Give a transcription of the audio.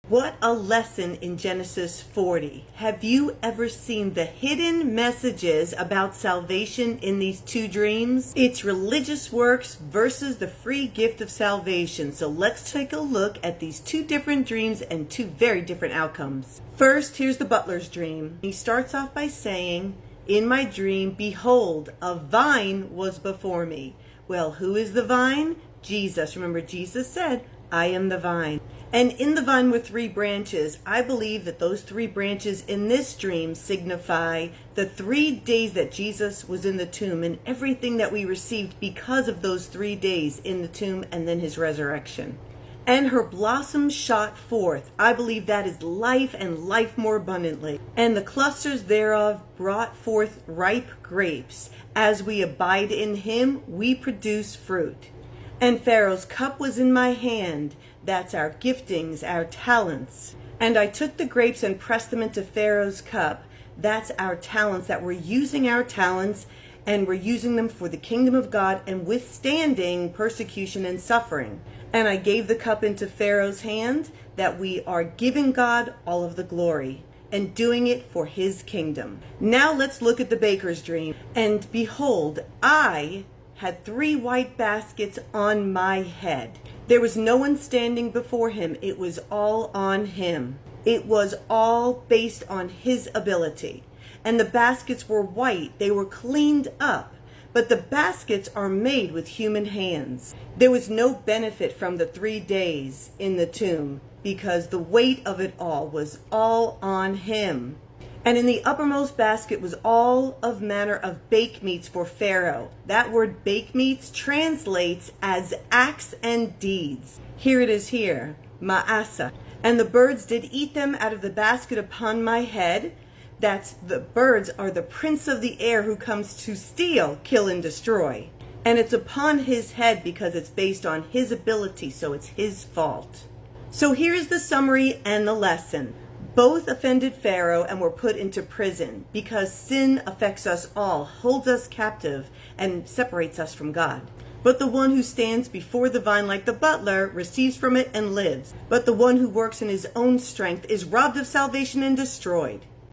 What a lesson in Genesis 40. Have you ever seen the hidden messages about salvation in these two dreams? It's religious works versus the free gift of salvation. So let's take a look at these two different dreams and two very different outcomes. First, here's the butler's dream. He starts off by saying, "In my dream, behold, a vine was before me." Well, who is the vine? Jesus. Remember, Jesus said, "I am the vine." And in the vine were 3 branches. I believe that those 3 branches in this dream signify the 3 days that Jesus was in the tomb and everything that we received because of those 3 days in the tomb and then his resurrection. And her blossoms shot forth. I believe that is life and life more abundantly. And the clusters thereof brought forth ripe grapes. As we abide in him, we produce fruit. And Pharaoh's cup was in my hand. That's our giftings, our talents. And I took the grapes and pressed them into Pharaoh's cup. That's our talents, that we're using our talents and we're using them for the kingdom of God and withstanding persecution and suffering. And I gave the cup into Pharaoh's hand, that we are giving God all of the glory and doing it for his kingdom. Now let's look at the baker's dream. And behold, I had 3 white baskets on my head. There was no one standing before him. It was all on him. It was all based on his ability. And the baskets were white. They were cleaned up. But the baskets are made with human hands. There was no benefit from the 3 days in the tomb because the weight of it all was all on him. And in the uppermost basket was all of manner of bake meats for Pharaoh. That word bake meats translates as acts and deeds. Here it is here, ma'asa. And the birds did eat them out of the basket upon my head. That's the birds are the prince of the air who comes to steal, kill, and destroy. And it's upon his head because it's based on his ability, so it's his fault. So here's the summary and the lesson. Both offended Pharaoh and were put into prison because sin affects us all, holds us captive, and separates us from God. But the one who stands before the vine like the butler receives from it and lives. But the one who works in his own strength is robbed of salvation and destroyed.